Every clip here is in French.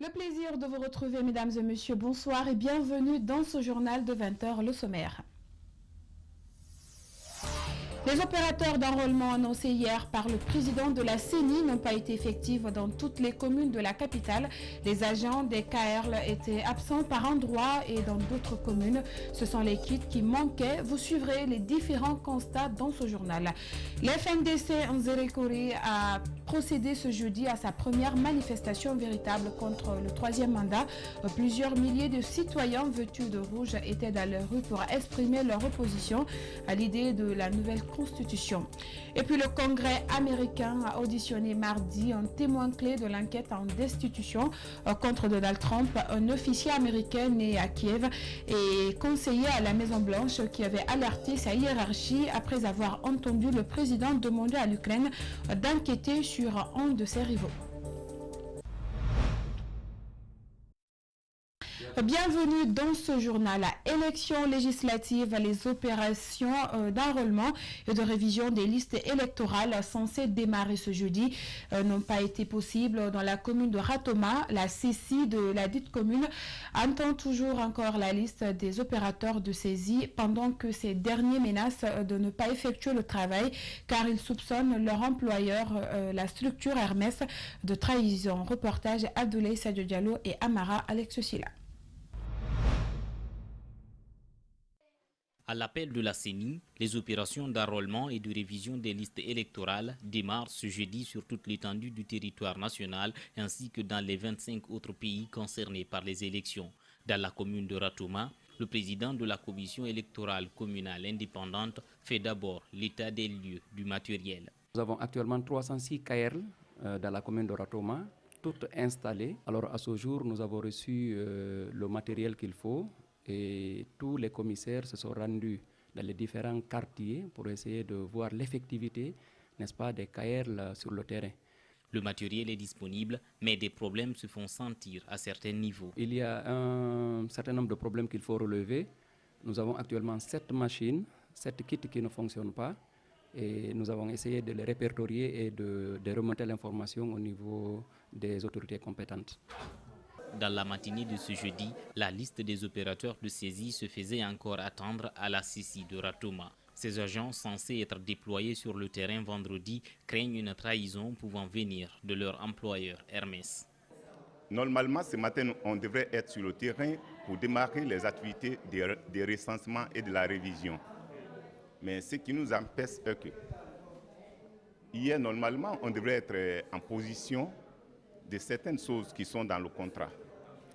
Le plaisir de vous retrouver, mesdames et messieurs. Bonsoir et bienvenue dans ce journal de 20h, le sommaire. Les opérateurs d'enrôlement annoncés hier par le président de la CENI n'ont pas été effectifs dans toutes les communes de la capitale. Les agents des KRL étaient absents par endroits et dans d'autres communes. Ce sont les kits qui manquaient. Vous suivrez les différents constats dans ce journal. L'FNDC Nzerekori a procédé ce jeudi à sa première manifestation véritable contre le troisième mandat. Plusieurs milliers de citoyens vêtus de rouge étaient dans les rues pour exprimer leur opposition à l'idée de la nouvelle constitution. Et puis le Congrès américain a auditionné mardi un témoin clé de l'enquête en destitution contre Donald Trump, un officier américain né à Kiev et conseiller à la Maison-Blanche qui avait alerté sa hiérarchie après avoir entendu le président demander à l'Ukraine d'enquêter sur un de ses rivaux. Bienvenue dans ce journal. Élections législatives, les opérations d'enrôlement et de révision des listes électorales censées démarrer ce jeudi n'ont pas été possibles dans la commune de Ratoma. La CECI de la dite commune entend toujours encore la liste des opérateurs de saisie pendant que ces derniers menacent de ne pas effectuer le travail car ils soupçonnent leur employeur, la structure Hermès, de trahison. Reportage Abdoulaye Sadio Diallo et Amara Alexosila. À l'appel de la CENI, les opérations d'enrôlement et de révision des listes électorales démarrent ce jeudi sur toute l'étendue du territoire national ainsi que dans les 25 autres pays concernés par les élections. Dans la commune de Ratoma, le président de la commission électorale communale indépendante fait d'abord l'état des lieux du matériel. Nous avons actuellement 306 KRL dans la commune de Ratoma, toutes installées. Alors à ce jour, nous avons reçu le matériel qu'il faut. Et tous les commissaires se sont rendus dans les différents quartiers pour essayer de voir l'effectivité, n'est-ce pas, des KRL sur le terrain. Le matériel est disponible, mais des problèmes se font sentir à certains niveaux. Il y a un certain nombre de problèmes qu'il faut relever. Nous avons actuellement 7 machines, 7 kits qui ne fonctionnent pas. Et nous avons essayé de les répertorier et de remonter l'information au niveau des autorités compétentes. Dans la matinée de ce jeudi, la liste des opérateurs de saisie se faisait encore attendre à la CECI de Ratoma. Ces agents censés être déployés sur le terrain vendredi craignent une trahison pouvant venir de leur employeur Hermès. Normalement, ce matin, on devrait être sur le terrain pour démarrer les activités des recensements et de la révision. Mais ce qui nous empêche est que hier, normalement, on devrait être en position de certaines choses qui sont dans le contrat,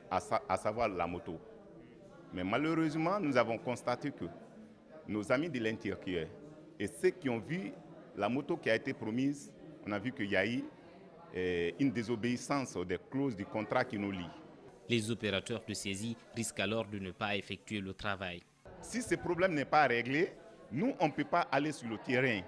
à savoir la moto. Mais malheureusement, nous avons constaté que nos amis de l'intérieur et ceux qui ont vu la moto qui a été promise, on a vu qu'il y a eu une désobéissance des clauses du contrat qui nous lient. Les opérateurs de saisie risquent alors de ne pas effectuer le travail. Si ce problème n'est pas réglé, nous, on ne peut pas aller sur le terrain.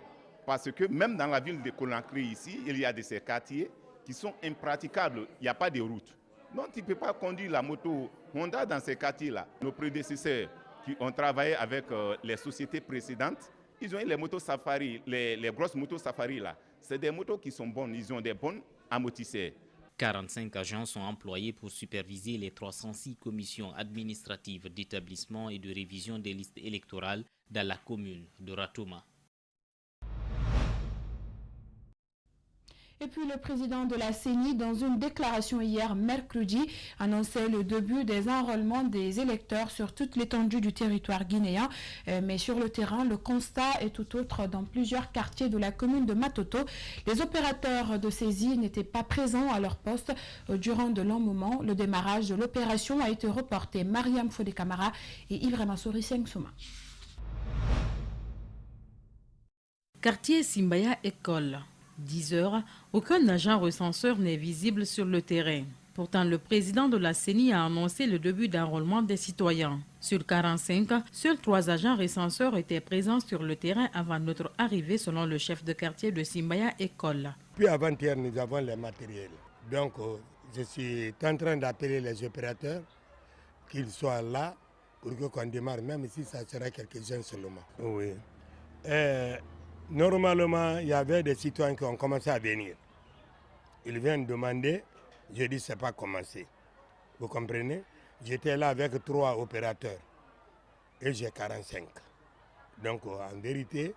Parce que même dans la ville de Conakry, ici, il y a de ces quartiers qui sont impraticables, il n'y a pas de route. Donc tu ne peux pas conduire la moto Honda dans ces quartiers-là. Nos prédécesseurs qui ont travaillé avec les sociétés précédentes, ils ont eu les motos safari, les grosses motos safari là. C'est des motos qui sont bonnes, ils ont des bons amortisseurs. 45 agents sont employés pour superviser les 306 commissions administratives d'établissement et de révision des listes électorales dans la commune de Ratoma. Et puis le président de la CENI, dans une déclaration hier mercredi, annonçait le début des enrôlements des électeurs sur toute l'étendue du territoire guinéen. Mais sur le terrain, le constat est tout autre dans plusieurs quartiers de la commune de Matoto. Les opérateurs de saisie n'étaient pas présents à leur poste durant de longs moments. Le démarrage de l'opération a été reporté. Mariam Fodé Camara et Ibrahima Souri Souma. Quartier Simbaya École. 10 heures, aucun agent recenseur n'est visible sur le terrain. Pourtant, le président de la CENI a annoncé le début d'enrôlement des citoyens. Sur 45, seuls 3 agents recenseurs étaient présents sur le terrain avant notre arrivée, selon le chef de quartier de Simbaya École. Puis avant-hier, nous avons les matériels. Donc, je suis en train d'appeler les opérateurs qu'ils soient là pour qu'on démarre, même si ça sera quelques jeunes seulement. Oui. Normalement, il y avait des citoyens qui ont commencé à venir. Ils viennent demander, je dis c'est pas commencé. Vous comprenez? J'étais là avec 3 opérateurs et j'ai 45. Donc en vérité,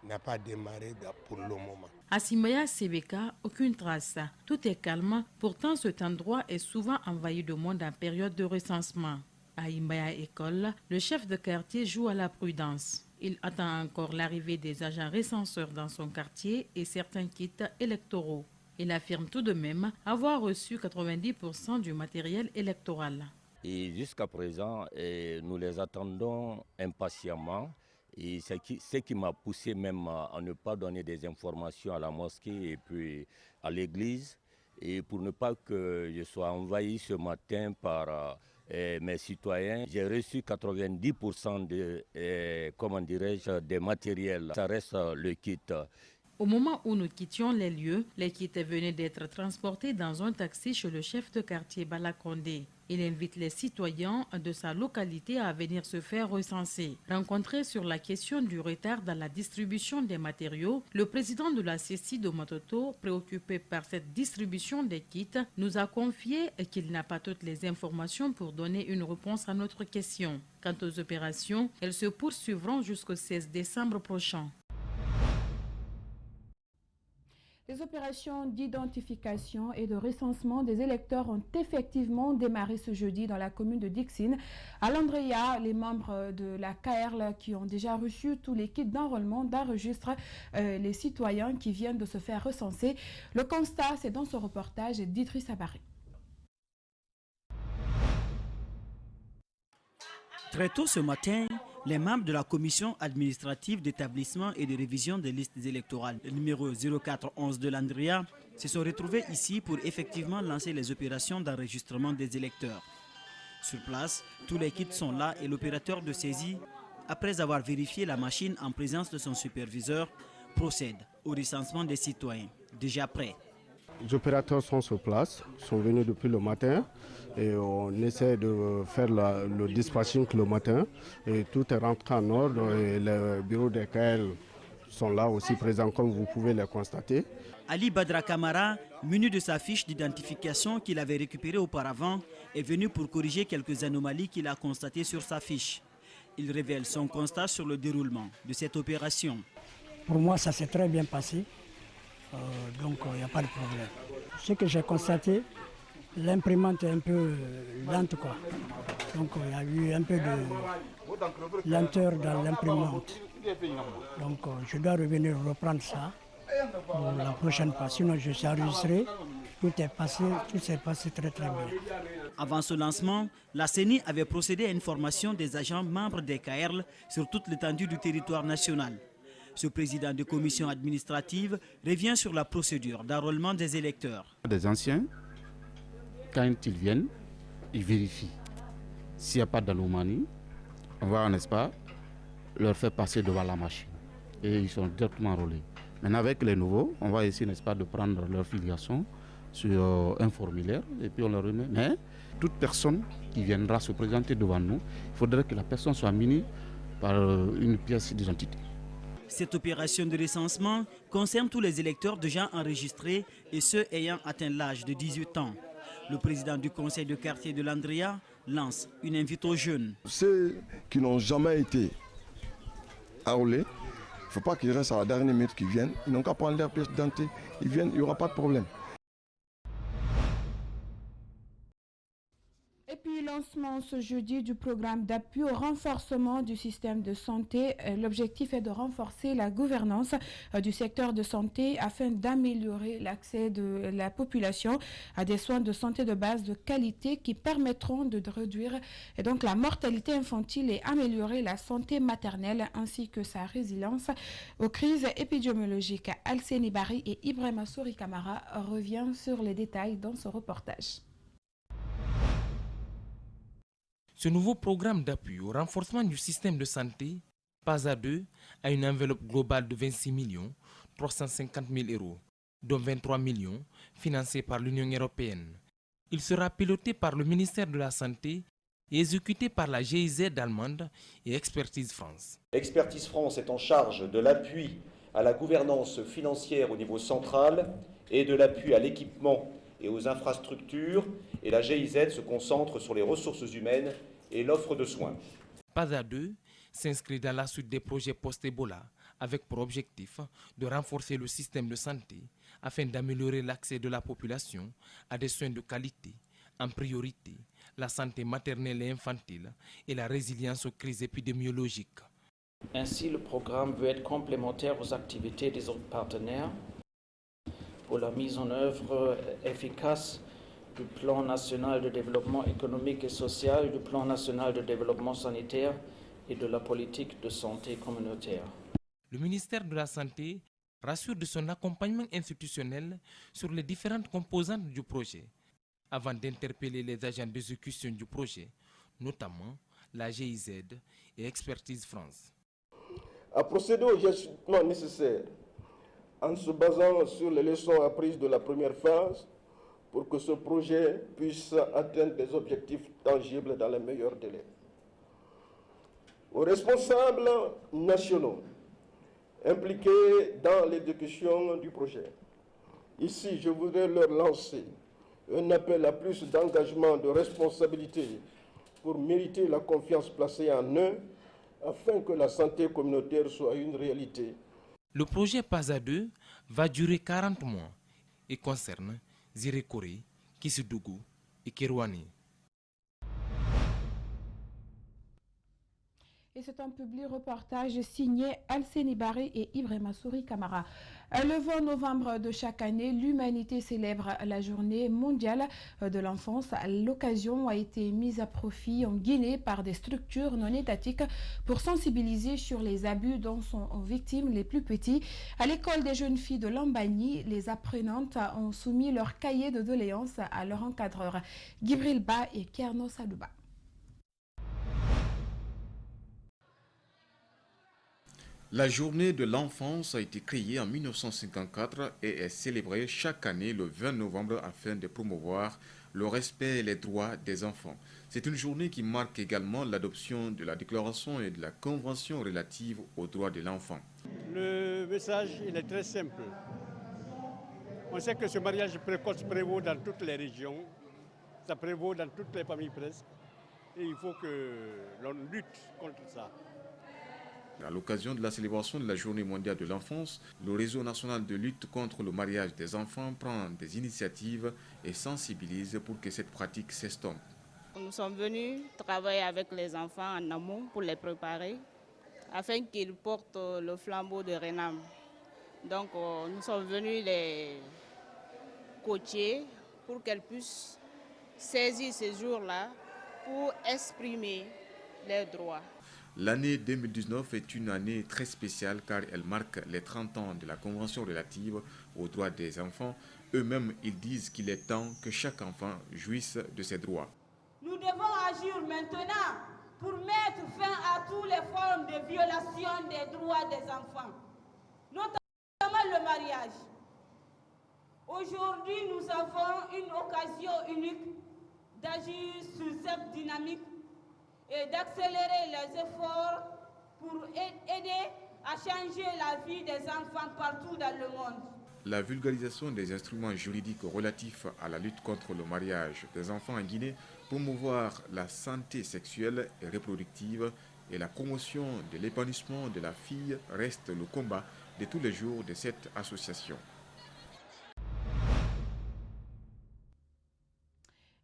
il n'a pas démarré pour le moment. À Simbaya Sebeka, aucune trace. Tout est calme. Pourtant, cet endroit est souvent envahi de monde en période de recensement. À Imbaya École, le chef de quartier joue à la prudence. Il attend encore l'arrivée des agents recenseurs dans son quartier et certains kits électoraux. Il affirme tout de même avoir reçu 90% du matériel électoral. Et jusqu'à présent, nous les attendons impatiemment. Et ce qui m'a poussé même à ne pas donner des informations à la mosquée et puis à l'église. Et pour ne pas que je sois envahi ce matin par mes citoyens, j'ai reçu 90% des matériels. Ça reste le kit. Au moment où nous quittions les lieux, les kits venaient d'être transportés dans un taxi chez le chef de quartier Balakondé. Il invite les citoyens de sa localité à venir se faire recenser. Rencontré sur la question du retard dans la distribution des matériaux, le président de la CECI de Matoto, préoccupé par cette distribution des kits, nous a confié qu'il n'a pas toutes les informations pour donner une réponse à notre question. Quant aux opérations, elles se poursuivront jusqu'au 16 décembre prochain. Les opérations d'identification et de recensement des électeurs ont effectivement démarré ce jeudi dans la commune de Dixine. À Landria, les membres de la KRL qui ont déjà reçu tous les kits d'enrôlement d'enregistrent les citoyens qui viennent de se faire recenser. Le constat, c'est dans ce reportage d'Idriss Abaré. Très tôt ce matin, les membres de la commission administrative d'établissement et de révision des listes électorales, le numéro 0411 de l'Andrea, se sont retrouvés ici pour effectivement lancer les opérations d'enregistrement des électeurs. Sur place, tous les kits sont là et l'opérateur de saisie, après avoir vérifié la machine en présence de son superviseur, procède au recensement des citoyens, déjà prêts. Les opérateurs sont sur place, sont venus depuis le matin et on essaie de faire le dispatching le matin et tout est rentré en ordre et les bureaux des KL sont là aussi présents comme vous pouvez les constater. Ali Badra Kamara, muni de sa fiche d'identification qu'il avait récupérée auparavant, est venu pour corriger quelques anomalies qu'il a constatées sur sa fiche. Il révèle son constat sur le déroulement de cette opération. Pour moi, ça s'est très bien passé. Donc il n'y a pas de problème. Ce que j'ai constaté, l'imprimante est un peu lente, quoi. Donc il y a eu un peu de lenteur dans l'imprimante. Donc je dois revenir reprendre ça pour la prochaine fois. Sinon je suis enregistré, tout s'est passé très très bien. Avant ce lancement, la CENI avait procédé à une formation des agents membres des KRL sur toute l'étendue du territoire national. Ce président de commission administrative revient sur la procédure d'enrôlement des électeurs. Des anciens, quand ils viennent, ils vérifient. S'il n'y a pas d'anomalie, on va, n'est-ce pas, leur faire passer devant la machine. Et ils sont directement enrôlés. Maintenant, avec les nouveaux, on va essayer, n'est-ce pas, de prendre leur filiation sur un formulaire et puis on leur remet. Mais toute personne qui viendra se présenter devant nous, il faudrait que la personne soit munie par une pièce d'identité. Cette opération de recensement concerne tous les électeurs déjà enregistrés et ceux ayant atteint l'âge de 18 ans. Le président du conseil de quartier de l'Andrea lance une invite aux jeunes. Ceux qui n'ont jamais été enrôlés, il ne faut pas qu'ils restent à la dernière minute qu'ils viennent. Ils n'ont qu'à prendre leur pièce d'identité, ils viennent, il n'y aura pas de problème. Et puis, lancement ce jeudi du programme d'appui au renforcement du système de santé. L'objectif est de renforcer la gouvernance du secteur de santé afin d'améliorer l'accès de la population à des soins de santé de base de qualité qui permettront de réduire donc la mortalité infantile et améliorer la santé maternelle ainsi que sa résilience aux crises épidémiologiques. Alceni Bari et Ibrahima Souri Kamara revient sur les détails dans ce reportage. Ce nouveau programme d'appui au renforcement du système de santé, pas à deux, a une enveloppe globale de 26 350 000 euros, dont 23 millions financés par l'Union européenne. Il sera piloté par le ministère de la Santé et exécuté par la GIZ allemande et Expertise France. Expertise France est en charge de l'appui à la gouvernance financière au niveau central et de l'appui à l'équipement et aux infrastructures, et la GIZ se concentre sur les ressources humaines et l'offre de soins. PASA 2 s'inscrit dans la suite des projets post-Ebola avec pour objectif de renforcer le système de santé afin d'améliorer l'accès de la population à des soins de qualité, en priorité la santé maternelle et infantile et la résilience aux crises épidémiologiques. Ainsi, le programme veut être complémentaire aux activités des autres partenaires pour la mise en œuvre efficace du plan national de développement économique et social, du plan national de développement sanitaire et de la politique de santé communautaire. Le ministère de la Santé rassure de son accompagnement institutionnel sur les différentes composantes du projet, avant d'interpeller les agents d'exécution du projet, notamment la GIZ et Expertise France. À procéder aux ajustements nécessaires en se basant sur les leçons apprises de la première phase pour que ce projet puisse atteindre des objectifs tangibles dans les meilleurs délais. Aux responsables nationaux impliqués dans l'exécution du projet, ici je voudrais leur lancer un appel à plus d'engagement, de responsabilité pour mériter la confiance placée en eux afin que la santé communautaire soit une réalité. Le projet PASA 2 va durer 40 mois et concerne Zirekore, Kisidougou et Kirwani. Et c'est un public reportage signé Alseni Baré et Ibrahima Souri Kamara. Le 20 novembre de chaque année, l'humanité célèbre la journée mondiale de l'enfance. L'occasion a été mise à profit en Guinée par des structures non étatiques pour sensibiliser sur les abus dont sont victimes les plus petits. À l'école des jeunes filles de Lambani, les apprenantes ont soumis leur cahier de doléances à leur encadreur, Gibril Ba et Kerno Sadouba. La journée de l'enfance a été créée en 1954 et est célébrée chaque année le 20 novembre afin de promouvoir le respect et les droits des enfants. C'est une journée qui marque également l'adoption de la Déclaration et de la Convention relative aux droits de l'enfant. Le message il est très simple. On sait que ce mariage précoce prévaut dans toutes les régions, ça prévaut dans toutes les familles presque, et il faut que l'on lutte contre ça. À l'occasion de la célébration de la Journée mondiale de l'enfance, le réseau national de lutte contre le mariage des enfants prend des initiatives et sensibilise pour que cette pratique s'estompe. Nous sommes venus travailler avec les enfants en amont pour les préparer afin qu'ils portent le flambeau de Renam. Donc nous sommes venus les coacher pour qu'elles puissent saisir ces jours-là pour exprimer leurs droits. L'année 2019 est une année très spéciale car elle marque les 30 ans de la Convention relative aux droits des enfants. Eux-mêmes, ils disent qu'il est temps que chaque enfant jouisse de ses droits. Nous devons agir maintenant pour mettre fin à toutes les formes de violation des droits des enfants, notamment le mariage. Aujourd'hui, nous avons une occasion unique d'agir sur cette dynamique et d'accélérer les efforts pour aider à changer la vie des enfants partout dans le monde. La vulgarisation des instruments juridiques relatifs à la lutte contre le mariage des enfants en Guinée, promouvoir la santé sexuelle et reproductive et la promotion de l'épanouissement de la fille reste le combat de tous les jours de cette association.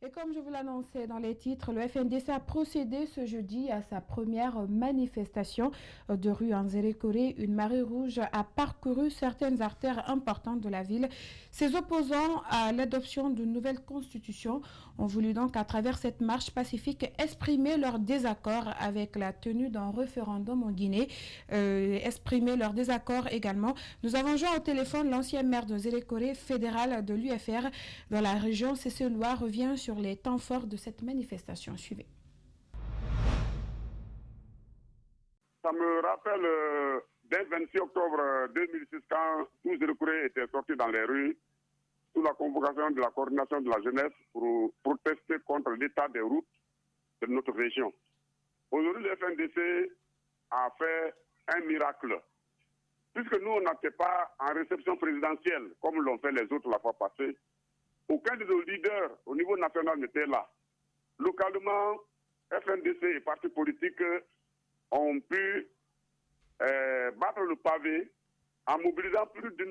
Et comme je vous l'annonçais dans les titres, le FNDC a procédé ce jeudi à sa première manifestation de rue en Zirekore. Une marée rouge a parcouru certaines artères importantes de la ville. Ses opposants à l'adoption d'une nouvelle constitution ont voulu donc, à travers cette marche pacifique, exprimer leur désaccord avec la tenue d'un référendum en Guinée. Exprimer leur désaccord également. Nous avons joint au téléphone l'ancien maire de Zirekore, fédéral de l'UFR dans la région. Cécile-Loire revient sur les temps forts de cette manifestation. Suivez. Ça me rappelle dès le 26 octobre 2006 quand tous les courriers étaient sortis dans les rues sous la convocation de la coordination de la jeunesse pour protester contre l'état des routes de notre région. Aujourd'hui, le FNDC a fait un miracle. Puisque nous, on n'était pas en réception présidentielle comme l'ont fait les autres la fois passée, aucun des gouverneur au niveau national n'était là. Localement, FNDC et partis politiques ont pu battre le pavé en mobilisant plus de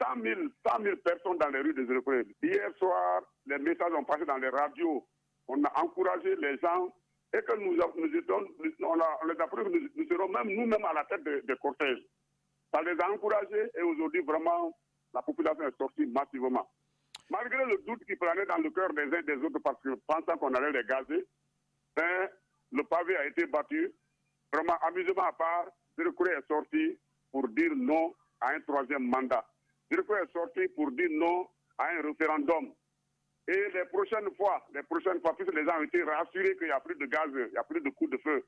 100 000 personnes dans les rues des Zéro-Cré. Hier soir, les messages ont passé dans les radios. On a encouragé les gens et que on les a pris que nous serons même nous-mêmes à la tête des cortèges. Ça les a encouragés et aujourd'hui, vraiment, la population est sortie massivement. Malgré le doute qui planait dans le cœur des uns et des autres parce que pensant qu'on allait les gazer, ben, le pavé a été battu. Vraiment, amusement à part, Zéro-Cré est sorti pour dire non à un troisième mandat. Zéro-Cré est sorti pour dire non à un référendum. Et les prochaines fois, puisque les gens ont été rassurés qu'il n'y a plus de gaz, il n'y a plus de coups de feu,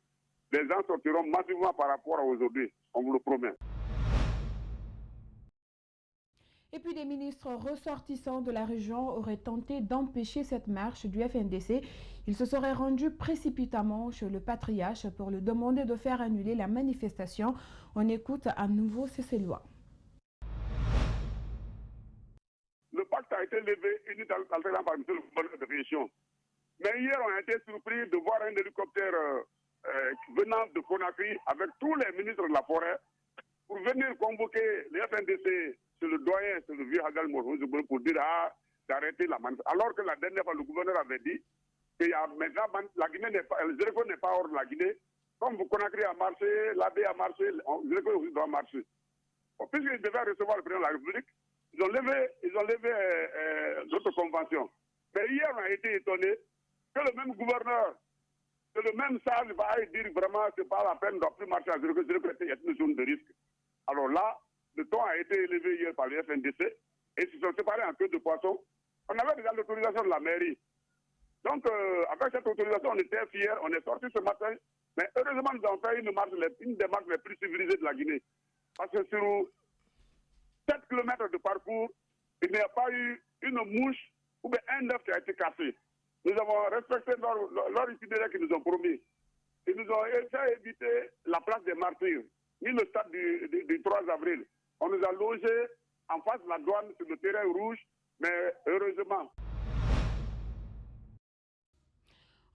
les gens sortiront massivement par rapport à aujourd'hui, on vous le promet. Et puis des ministres ressortissants de la région auraient tenté d'empêcher cette marche du FNDC. Ils se seraient rendus précipitamment chez le patriarche pour lui demander de faire annuler la manifestation. On écoute à nouveau Cécélois. Le pacte a été levé unilatéralement par M. le gouverneur de région. Mais hier, on a été surpris de voir un hélicoptère venant de Conakry avec tous les ministres de la forêt pour venir convoquer les FNDC. C'est le doyen, c'est le vieux Hadal Mourhouz pour dire d'arrêter la manifestation. Alors que la dernière fois, le gouverneur avait dit que maintenant, la Guinée n'est pas, le Zéro-Cré n'est pas hors de la Guinée. Comme Conakry a marché, l'AB a marché, le Zéro-Cré aussi doit marcher. Bon, puisqu'ils devaient recevoir le président de la République, ils ont levé notre convention. Mais hier, on a été étonné que le même gouverneur, que le même sage va dire vraiment que c'est pas la peine, ne doit plus marcher à Zéro-Cré, il y a une zone de risque. Alors là, le ton a été élevé hier par les FNDC et ils se sont séparés en queue de poisson. On avait déjà l'autorisation de la mairie. Donc, avec cette autorisation, on était fiers, on est sorti ce matin. Mais heureusement, nous avons fait une des marches les plus civilisées de la Guinée. Parce que sur 7 km de parcours, il n'y a pas eu une mouche ou bien un œuf qui a été cassé. Nous avons respecté leur itinéraire qu'ils nous ont promis. Ils nous ont fait éviter la place des martyrs, ni le stade du 3 avril. On nous a logés en face de la douane sur le terrain rouge, mais heureusement.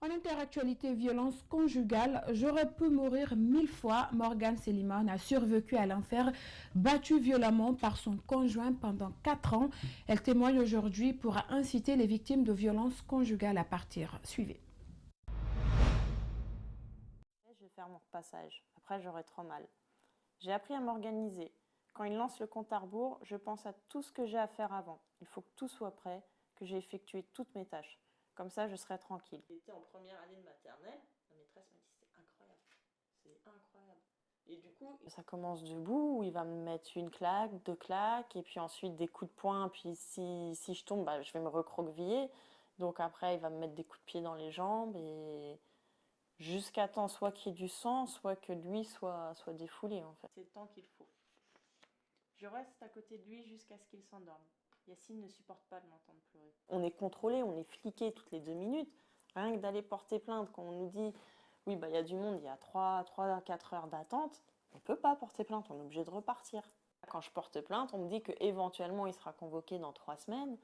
En interactualité, violence conjugale, j'aurais pu mourir 1000 fois. Morgane Selimane a survécu à l'enfer, battue violemment par son conjoint pendant 4 ans. Elle témoigne aujourd'hui pour inciter les victimes de violences conjugales à partir. Suivez. Je vais faire mon repassage. Après, j'aurai trop mal. J'ai appris à m'organiser. Quand il lance le compte à rebours, je pense à tout ce que j'ai à faire avant. Il faut que tout soit prêt, que j'ai effectué toutes mes tâches. Comme ça, je serai tranquille. J'étais en première année de maternelle. La maîtresse m'a dit c'est incroyable. C'est incroyable. Et du coup, ça commence debout où il va me mettre une claque, 2 claques, et puis ensuite des coups de poing. Puis si je tombe, je vais me recroqueviller. Donc après, il va me mettre des coups de pied dans les jambes et jusqu'à temps soit qu'il y ait du sang, soit que lui soit défoulé en fait. C'est le temps qu'il faut. Je reste à côté de lui jusqu'à ce qu'il s'endorme. Yacine ne supporte pas de m'entendre pleurer. On est contrôlé, on est fliqué toutes les 2 minutes. Rien que d'aller porter plainte quand on nous dit « oui, y a du monde, il y a 3 à 4 heures d'attente », on ne peut pas porter plainte, on est obligé de repartir. Quand je porte plainte, on me dit qu'éventuellement il sera convoqué dans 3 semaines.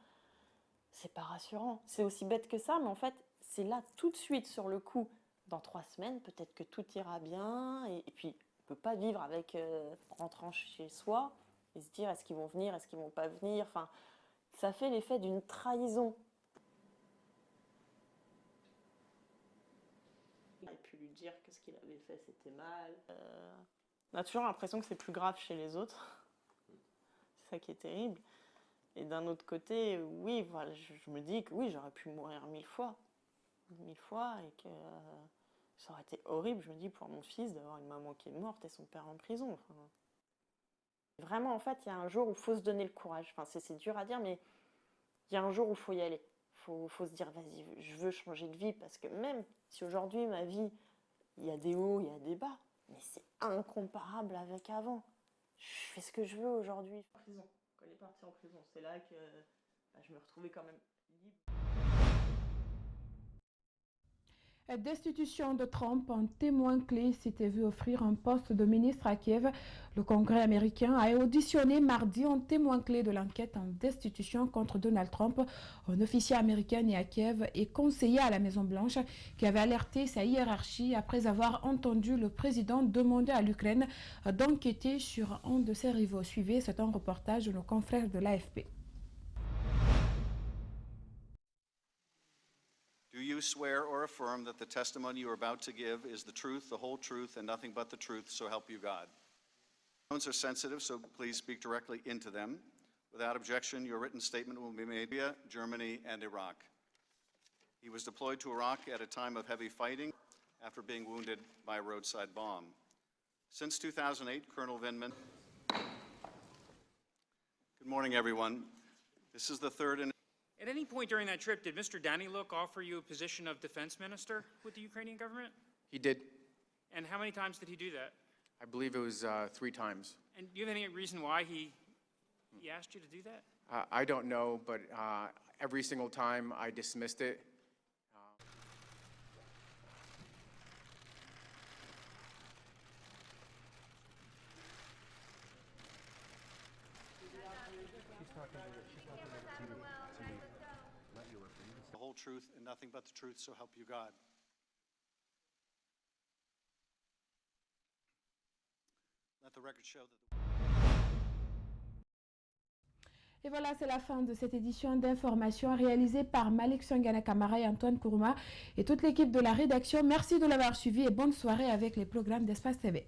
C'est pas rassurant. C'est aussi bête que ça, mais en fait, c'est là tout de suite sur le coup. Dans 3 semaines, peut-être que tout ira bien. Et puis, on ne peut pas vivre avec rentrant chez soi et se dire est-ce qu'ils vont venir, est-ce qu'ils ne vont pas venir. Enfin, ça fait l'effet d'une trahison. Il a pu lui dire que ce qu'il avait fait, c'était mal. On a toujours l'impression que c'est plus grave chez les autres. C'est ça qui est terrible. Et d'un autre côté, oui, voilà, je me dis que oui, j'aurais pu mourir 1000 fois. 1000 fois et que ça aurait été horrible, je me dis, pour mon fils d'avoir une maman qui est morte et son père en prison. Enfin, vraiment, en fait, il y a un jour où il faut se donner le courage. Enfin, c'est dur à dire, mais il y a un jour où il faut y aller. Il faut se dire, vas-y, je veux changer de vie, parce que même si aujourd'hui, ma vie, il y a des hauts, il y a des bas, mais c'est incomparable avec avant. Je fais ce que je veux aujourd'hui. Prison. Quand il est parti en prison, c'est là que je me retrouvais quand même libre. Destitution de Trump, un témoin clé s'était vu offrir un poste de ministre à Kiev. Le Congrès américain a auditionné mardi un témoin clé de l'enquête en destitution contre Donald Trump, un officier américain né à Kiev et conseiller à la Maison-Blanche qui avait alerté sa hiérarchie après avoir entendu le président demander à l'Ukraine d'enquêter sur un de ses rivaux. Suivez, c'est un reportage de nos confrères de l'AFP. Do you swear or affirm that the testimony you are about to give is the truth, the whole truth, and nothing but the truth, so help you God? Phones are sensitive, so please speak directly into them. Without objection, your written statement will be made via Germany and Iraq. He was deployed to Iraq at a time of heavy fighting after being wounded by a roadside bomb. Since 2008, Colonel Vindman. Good morning, everyone. This is the third in. At any point during that trip, did Mr. Daniluk offer you a position of defense minister with the Ukrainian government? He did. And how many times did he do that? I believe it was 3 times. And do you have any reason why he asked you to do that? I don't know, but every single time I dismissed it. The whole truth and nothing but the truth, so help you God. Let the record show that. Et voilà, c'est la fin de cette édition d'information réalisée par Malik Sangana Kamara et Antoine Kourouma et toute l'équipe de la rédaction. Merci de l'avoir suivi et bonne soirée avec les programmes d'Espace TV.